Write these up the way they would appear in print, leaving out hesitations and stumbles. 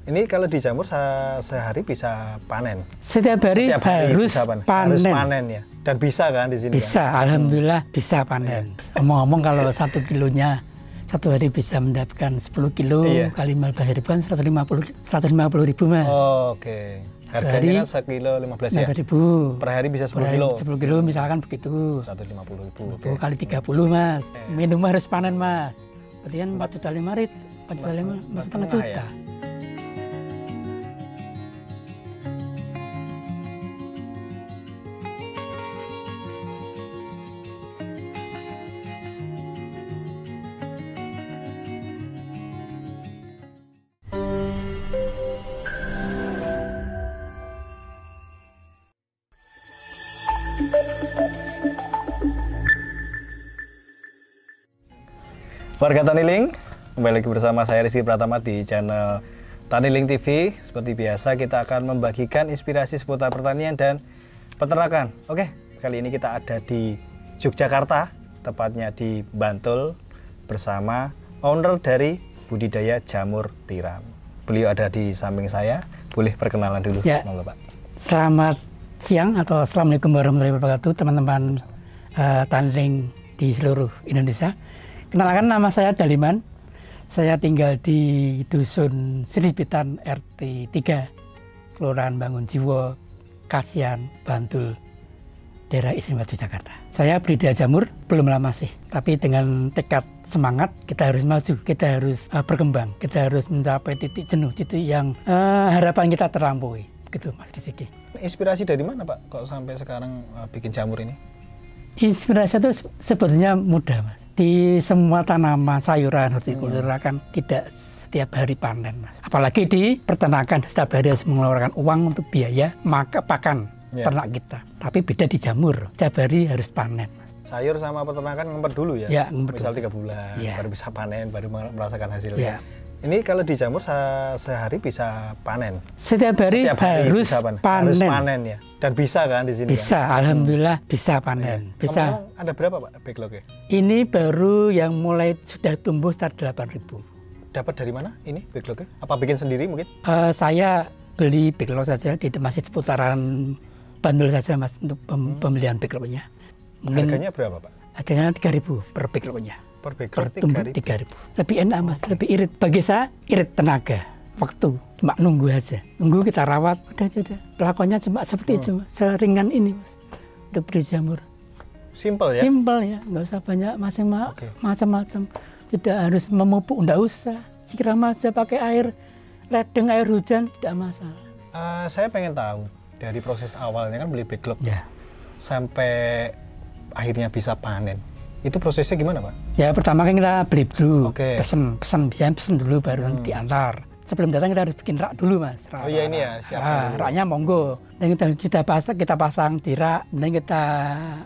Ini kalau dijamur sehari bisa panen? Setiap hari harus panen. Harus panen ya? Dan bisa kan di sini? Bisa, kan? Alhamdulillah bisa panen. Omong-omong kalau 1 kilonya satu hari bisa mendapatkan 10 kilo kali 15 ribuan 150 ribu mas. Oh, oke. Harganya kan sekilo 15 ya? Ribu. Per hari bisa 10 kilo? 10 kilo misalkan begitu. 150 ribu. Okay. Kali 30 mas. Minum harus panen mas. Berarti kan 4,5 juta. Ya? Warga Taniling, kembali lagi bersama saya Rizky Pratama di channel Taniling TV. Seperti biasa kita akan membagikan inspirasi seputar pertanian dan peternakan. Oke, kali ini kita ada di Yogyakarta, tepatnya di Bantul, bersama owner dari budidaya jamur tiram. Beliau ada di samping saya, boleh perkenalan dulu. Ya. Monggo, Pak. Selamat siang atau Assalamualaikum warahmatullahi wabarakatuh teman-teman Taniling di seluruh Indonesia. Kenalkan, nama saya Daliman. Saya tinggal di Dusun Sripitan RT 3, Kelurahan Bangunjiwo, Kasihan, Bantul, daerah istimewa Yogyakarta. Saya budidaya jamur belum lama sih, tapi dengan tekad semangat kita harus maju, kita harus berkembang, kita harus mencapai titik jenuh, titik yang harapan kita terlampaui. Begitu Mas Rizky. Inspirasi dari mana Pak kok sampai sekarang bikin jamur ini? Inspirasi itu sebetulnya mudah Mas. Di semua tanaman sayuran hortikultura kan tidak setiap hari panen mas. Apalagi di peternakan setiap hari harus mengeluarkan uang untuk biaya pakan ternak kita. Tapi beda di jamur, setiap hari harus panen mas. Sayur sama peternakan ngempet dulu ya? Misal 3 bulan baru bisa panen, baru merasakan hasilnya. Ini kalau di jamur sehari bisa panen? Setiap hari harus panen. Harus panen ya? Dan bisa kan di sini? Bisa, kan? Alhamdulillah bisa panen. Bisa. Ada berapa Pak backlognya? Ini baru yang mulai sudah tumbuh start 8.000. Dapat dari mana ini backlognya? Apa bikin sendiri mungkin? Saya beli backlog saja di masih seputaran Bantul saja mas untuk pembelian backlognya. Harganya berapa Pak? Harganya 3.000 per backlognya. Per backlog 3.000. Lebih enak mas, lebih irit. Bagi saya irit tenaga, waktu. Cuma nunggu aja. Nunggu kita rawat, udah. Lakonnya cuma seperti itu, seringan ini mas. Untuk beri jamur. Simpel ya? Simpel ya, nggak usah banyak macam-macam. Tidak harus memupuk, nggak usah. Siram aja pakai air ledeng, air hujan, tidak masalah. Saya pengen tahu, dari proses awalnya kan beli backlog sampai akhirnya bisa panen. Itu prosesnya gimana Pak? Ya pertama kan kita beli dulu, pesen dulu baru nanti diantar. Sebelum datang kita harus bikin rak dulu mas. Oh iya ini ya, siapkan dulu. Raknya monggo. Dan kita pasang di rak, kemudian kita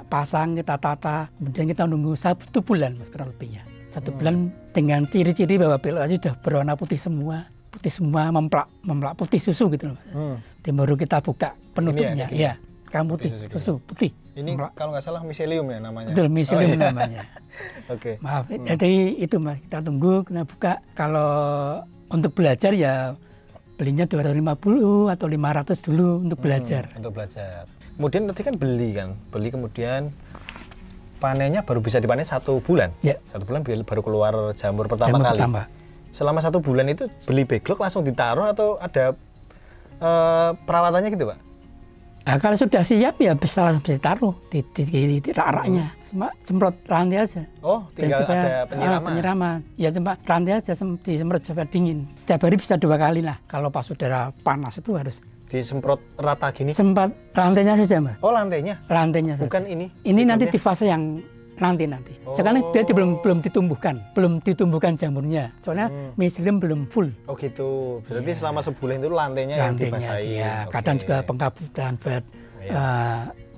pasang, kita tata, kemudian kita nunggu 1 bulan mas kurang lebihnya. 1 bulan dengan ciri-ciri bahwa backlognya sudah berwarna putih semua, memplak putih susu gitu loh mas. Baru kita buka penutupnya, ya. Kan putih, susu putih. Ini kalau nggak salah miselium ya namanya? Betul, miselium namanya. Oke. Maaf, jadi itu mas, kita tunggu, kita buka. Kalau untuk belajar ya belinya 250 atau 500 dulu untuk belajar. Untuk belajar. Kemudian nanti kan beli kemudian panennya baru bisa dipanen 1 bulan. Ya. 1 bulan baru keluar jamur pertama kali. Selama 1 bulan itu beli backlog langsung ditaruh atau ada perawatannya gitu Pak? Nah, kalau sudah siap ya bisa langsung ditaruh di rak-raknya. Cuma semprot rantai aja. Oh, tinggal ada penyiraman. Ya cuma rantai aja disemprot supaya dingin. Tiap hari bisa 2 kali lah. Kalau pas udara panas itu harus disemprot rata gini. Sempat rantainya saja mas. Oh lantainya? Lantainya saja. Bukan ini? Ini nanti di fase yang nanti. Sekarang dia belum ditumbuhkan jamurnya. Soalnya miselium belum full. Oh gitu. Berarti selama sebulan itu lantainya yang dibasahi. Ya, kadang juga pengkabutan buat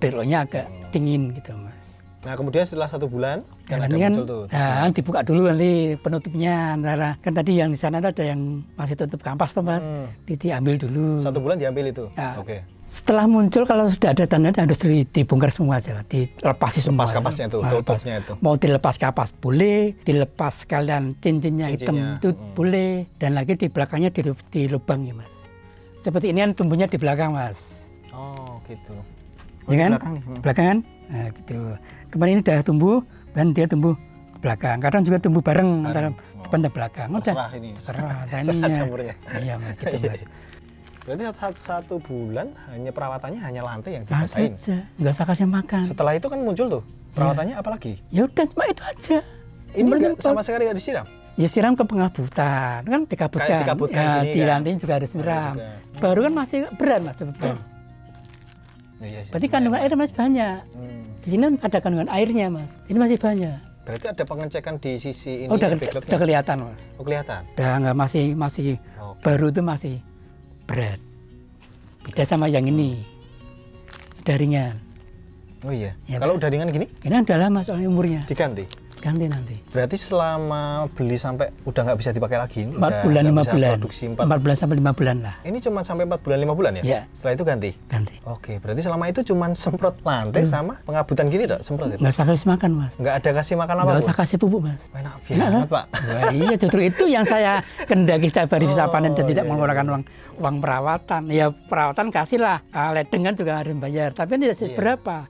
backlognya agak dingin gitu mas. Nah, kemudian setelah 1 bulan kan ada ini kan muncul tuh. dibuka dulu nanti penutupnya antara kan tadi yang di sana itu ada yang masih tutup kampas tuh Mas. Diambil dulu. 1 bulan diambil itu. Nah, Oke. setelah muncul kalau sudah ada tanda harus dibongkar semua aja, dilepasi semua. Lepas kapasnya itu, tutupnya itu. Mau dilepas kapas boleh, dilepas sekalian cincinnya hitam itu boleh, dan lagi di belakangnya di lubang ya Mas. Seperti ini kan tumbuhnya di belakang Mas. Oh gitu. Ya kan? Belakangan. Nah, gitu. Kemarin ini udah tumbuh dan dia tumbuh belakang. Kadang juga tumbuh bareng antara depan dan belakang. Terserah ini. Terserah Jamurnya. Iya Mas, gitu Mas. Berarti 1 bulan hanya perawatannya hanya lantai yang dibasahin. Nggak usah kasih makan. Setelah itu kan muncul tuh. Perawatannya apa lagi? Ya udah cuma itu aja. Ini enggak sama sekali nggak disiram? Ya siram ke pengabutan. Kan dikabutkan. Ya, di lantai juga harus siram. Baru kan masih berat Mas. Iya, berarti kandungan air masih banyak. Di sini ada kandungan airnya Mas. Ini masih banyak. Berarti ada pengecekan di sisi ini. Udah kelihatan Mas. Oh kelihatan. Udah nggak masih baru itu masih berat. Beda sama yang ini. Udah ringan. Oh iya. Ya, kalau udah ringan gini? Ini udah lama soalnya umurnya. Diganti. Ganti nanti. Berarti selama beli sampai udah nggak bisa dipakai lagi? 4 bulan, 5 bulan. Produksi 4 bulan sampai 5 bulan lah. Ini cuma sampai 4 bulan, 5 bulan ya? Iya. Setelah itu ganti? Ganti. Oke, berarti selama itu cuma semprot lantai sama pengabutan gini dok? Semprot itu? Nggak usah kasih makan Mas. Nggak ada kasih makan apa-apa? Nggak usah kasih pupuk Mas. Enak banget Pak. Wah, iya justru itu yang saya kendaki setiap hari bisa panen dan tidak mengeluarkan uang perawatan. Ya perawatan kasihlah. Ledeng kan juga harus bayar. Tapi tidak seberapa.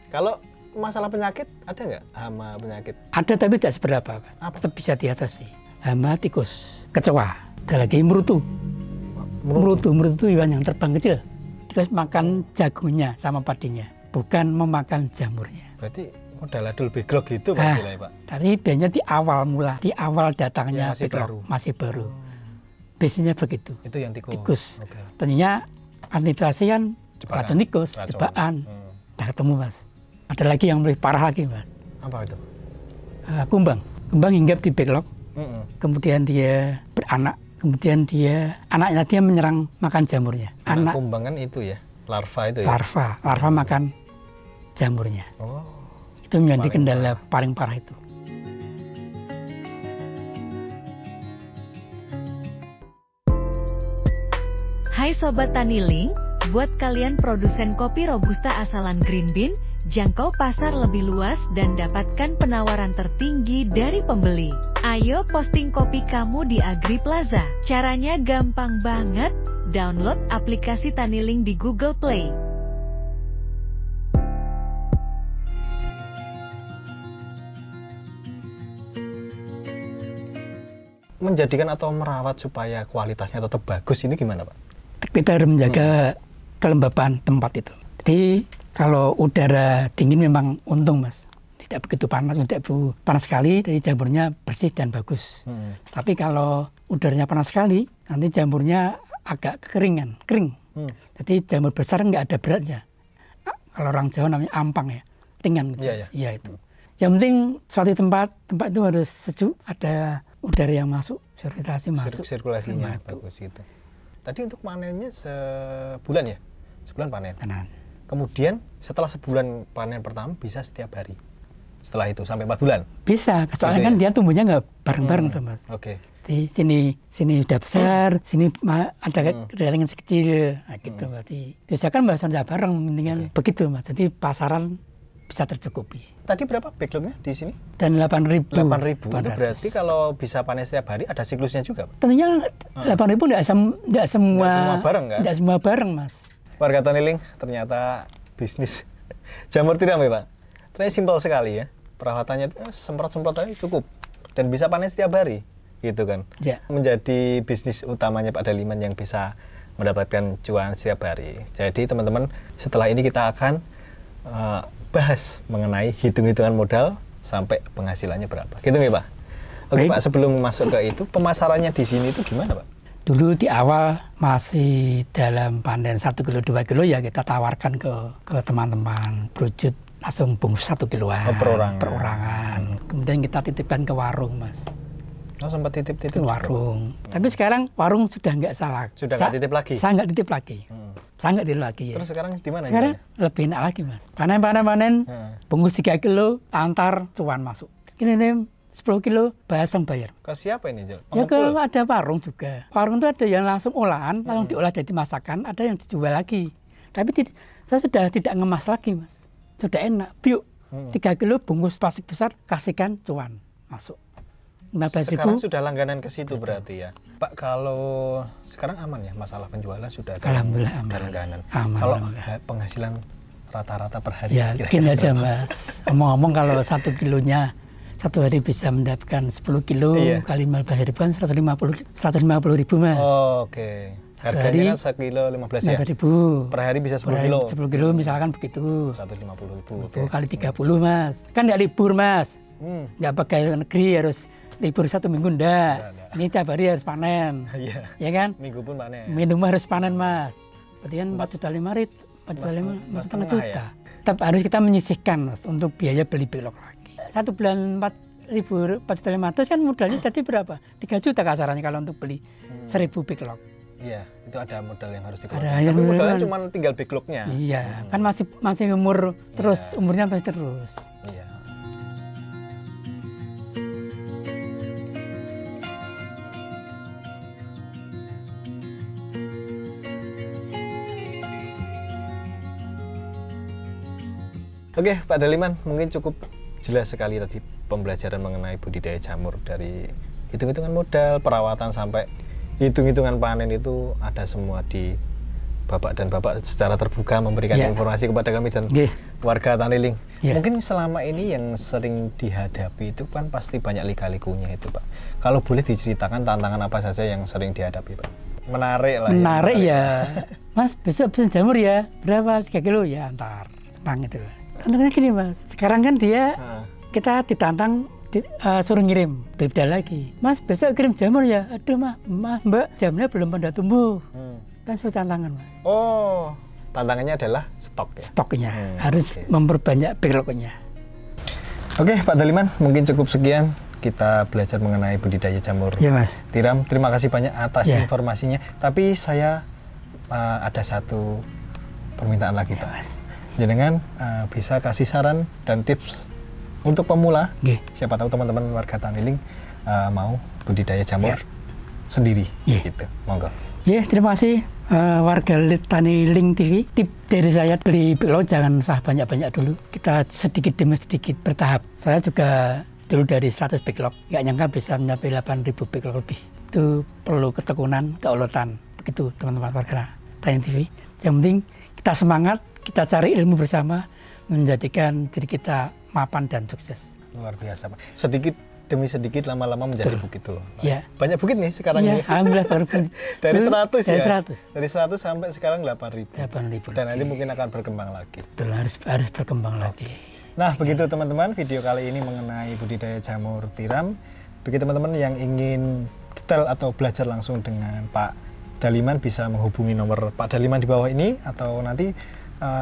Kalau masalah penyakit ada nggak hama penyakit? Ada tapi tidak seberapa. Tetap bisa diatasi. Hama tikus, kecoa, ada lagi merutu. Merutu itu hewan yang terbang kecil. Terus makan jagonya sama padinya, bukan memakan jamurnya. Berarti modal adul begrog gitu Pak ya Pak? Tapi biasanya di awal datangnya masih baru. Biasanya begitu. Itu yang tikus. Okay. Tentunya antisipasi kan racun tikus, jebakan. Udah ketemu Mas. Ada lagi yang lebih parah lagi Mas. Apa itu? Kumbang hinggap di backlog. Kemudian dia beranak. Kemudian anaknya dia menyerang makan jamurnya. Anak kumbang kan itu ya, larva itu ya? Larva makan jamurnya. Oh. Itu menjadi kendala paling parah itu. Hai Sobat Taniling, buat kalian produsen kopi Robusta asalan Green Bean, jangkau pasar lebih luas dan dapatkan penawaran tertinggi dari pembeli. Ayo posting kopi kamu di Agri Plaza. Caranya gampang banget, download aplikasi Taniling di Google Play. Menjadikan atau merawat supaya kualitasnya tetap bagus ini gimana Pak? Kita harus menjaga kelembapan tempat itu. Jadi kalau udara dingin memang untung Mas, tidak begitu panas, tidak panas sekali, jadi jamurnya bersih dan bagus. Tapi kalau udaranya panas sekali, nanti jamurnya agak kering. Jadi jamur besar nggak ada beratnya. Kalau orang Jawa namanya ampang ya, ringan gitu. Iya itu. Yang penting suatu tempat itu harus sejuk, ada udara yang masuk, sirkulasinya bagus gitu. Tadi untuk panennya sebulan ya? Sebulan panen? Kemudian setelah sebulan panen pertama bisa setiap hari. Setelah itu sampai 4 bulan? Bisa, soalnya kan dia tumbuhnya nggak bareng-bareng tuh Mas. Oke. Di sini udah besar, sini ada kedatangan sekecil, nah, gitu berarti. Biasakan bahasa bareng, mendingan begitu Mas. Jadi pasaran bisa tercukupi. Tadi berapa backlognya di sini? Dan 8.000. 8.000 itu berarti kalau bisa panen setiap hari ada siklusnya juga Pak? Tentunya 8.000 tidak semua bareng kan? Tidak semua bareng Mas. Warga Taniling, ternyata bisnis jamur tiram ya Pak. Ternyata simpel sekali ya. Perawatannya semprot-semprot aja cukup. Dan bisa panen setiap hari. Gitu kan. Ya. Menjadi bisnis utamanya Pak Daliman yang bisa mendapatkan cuan setiap hari. Jadi teman-teman, setelah ini kita akan bahas mengenai hitung-hitungan modal sampai penghasilannya berapa. Gitu nggak Pak? Oke Pak, sebelum masuk ke itu, pemasarannya di sini itu gimana Pak? Dulu di awal masih dalam panen 1 kilo 2 kilo ya kita tawarkan ke teman-teman brujut langsung bungkus 1 kiloan perorangan. Kemudian kita titipkan ke warung Mas. Oh sempat titip ke warung. Tapi sekarang warung sudah nggak salah. Sudah nggak titip lagi? Saya nggak titip lagi. sangat tiru lagi ya. Terus sekarang di mana? Sekarang lebih enak lagi Mas. Panen, bungkus 3 kilo, antar cuan masuk. Ini 10 kilo, langsung bayar. Ke siapa ini, Jol? Ya ke ada warung juga. Warung itu ada yang langsung olahan, langsung diolah jadi masakan, ada yang dijual lagi. Tapi saya sudah tidak ngemas lagi Mas. Sudah enak, biuk. 3 kilo bungkus plastik besar, kasihkan cuan masuk. 15.000. Sekarang sudah langganan ke situ berarti ya. Pak, kalau sekarang aman ya masalah penjualan sudah ada. Alhamdulillah aman. Ada langganan. Aman, Kalau alhamdulillah. penghasilan rata-rata per hari. Ya, gini aja Mas. Omong-omong kalau 1 kilonya satu hari bisa mendapatkan 10 kilo kali 15.000 kan 150.000 Mas. Oh, oke. Harganya kan sekilo 15 ya? 15.000. Per hari bisa 10 kilo? 10 kilo misalkan begitu. 150.000. Okay. Kali 30 Mas. Kan nggak libur Mas. Nggak pakai negeri harus libur 1 minggu enggak. Ini tiap hari harus panen. Iya. Ya kan? Minggu pun panen. Minum harus panen Mas. Berarti kan 4,5 juta. Ya? Tetap harus kita menyisihkan Mas untuk biaya beli backlog lagi. 1 bulan 4.500 kan modalnya tadi berapa? 3 juta kasarannya kalau untuk beli 1.000 backlog. Iya, itu ada modal yang harus dikeluarkan. Ada Tapi modalnya cuma tinggal backlognya. Iya, kan masih umur terus, umurnya masih terus. Iya. Oke, Pak Daliman, mungkin cukup jelas sekali tadi pembelajaran mengenai budidaya jamur dari hitung-hitungan modal, perawatan sampai hitung-hitungan panen itu ada semua di Bapak, dan Bapak secara terbuka memberikan informasi kepada kami dan warga Taniling. Mungkin selama ini yang sering dihadapi itu kan pasti banyak lika-likunya itu Pak. Kalau boleh diceritakan tantangan apa saja yang sering dihadapi Pak? Menarik lah. Menarik ya. Mas, besok pesen jamur ya, berapa? 3 kilo ya, antar. Tenang itu. Tantangannya gini Mas, sekarang kan dia kita ditantang suruh ngirim, beda lagi. Mas besok kirim jamur ya, aduh Mas Mbak jamnya belum pada tumbuh. Kan sudah tantangan Mas. Oh, tantangannya adalah stok ya? Stoknya, harus memperbanyak backlognya. Oke Pak Daliman, mungkin cukup sekian kita belajar mengenai budidaya jamur tiram. Terima kasih banyak atas informasinya. Tapi saya ada satu permintaan lagi Pak. Mas. Jenengan bisa kasih saran dan tips untuk pemula. Siapa tahu teman-teman warga Taniling mau budidaya jamur sendiri. Gitu. Monggo. Terima kasih warga Taniling TV. Tip dari saya, beli backlog jangan usah banyak-banyak dulu. Kita sedikit demi sedikit bertahap. Saya juga dulu dari 100 backlog, nggak nyangka bisa mencapai 8.000 backlog lebih. Itu perlu ketekunan, keuletan. Begitu teman-teman warga Taniling TV. Yang penting kita semangat, kita cari ilmu bersama, menjadikan diri kita mapan dan sukses. Luar biasa Pak. Sedikit demi sedikit lama-lama menjadi bukit tuh. Ya. Banyak bukit nih sekarang ini. Alhamdulillah baru dari 100 dari ya. 100. Dari 100 sampai sekarang 8.000. 8.000. Dan nanti mungkin akan berkembang lagi. Betul, harus berkembang lagi. Nah, begitu teman-teman video kali ini mengenai budidaya jamur tiram. Bagi teman-teman yang ingin detail atau belajar langsung dengan Pak Daliman bisa menghubungi nomor Pak Daliman di bawah ini, atau nanti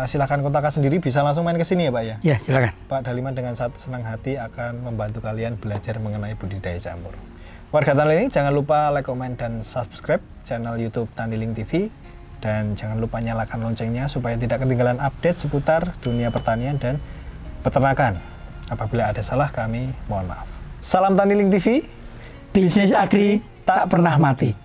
silakan kontakkan sendiri, bisa langsung main ke sini ya Pak ya? Ya, silakan. Pak Daliman dengan senang hati akan membantu kalian belajar mengenai budidaya jamur. Warga Taniling, jangan lupa like, comment, dan subscribe channel YouTube Taniling TV. Dan jangan lupa nyalakan loncengnya supaya tidak ketinggalan update seputar dunia pertanian dan peternakan. Apabila ada salah kami mohon maaf. Salam Taniling TV. Bisnis agri tak pernah mati.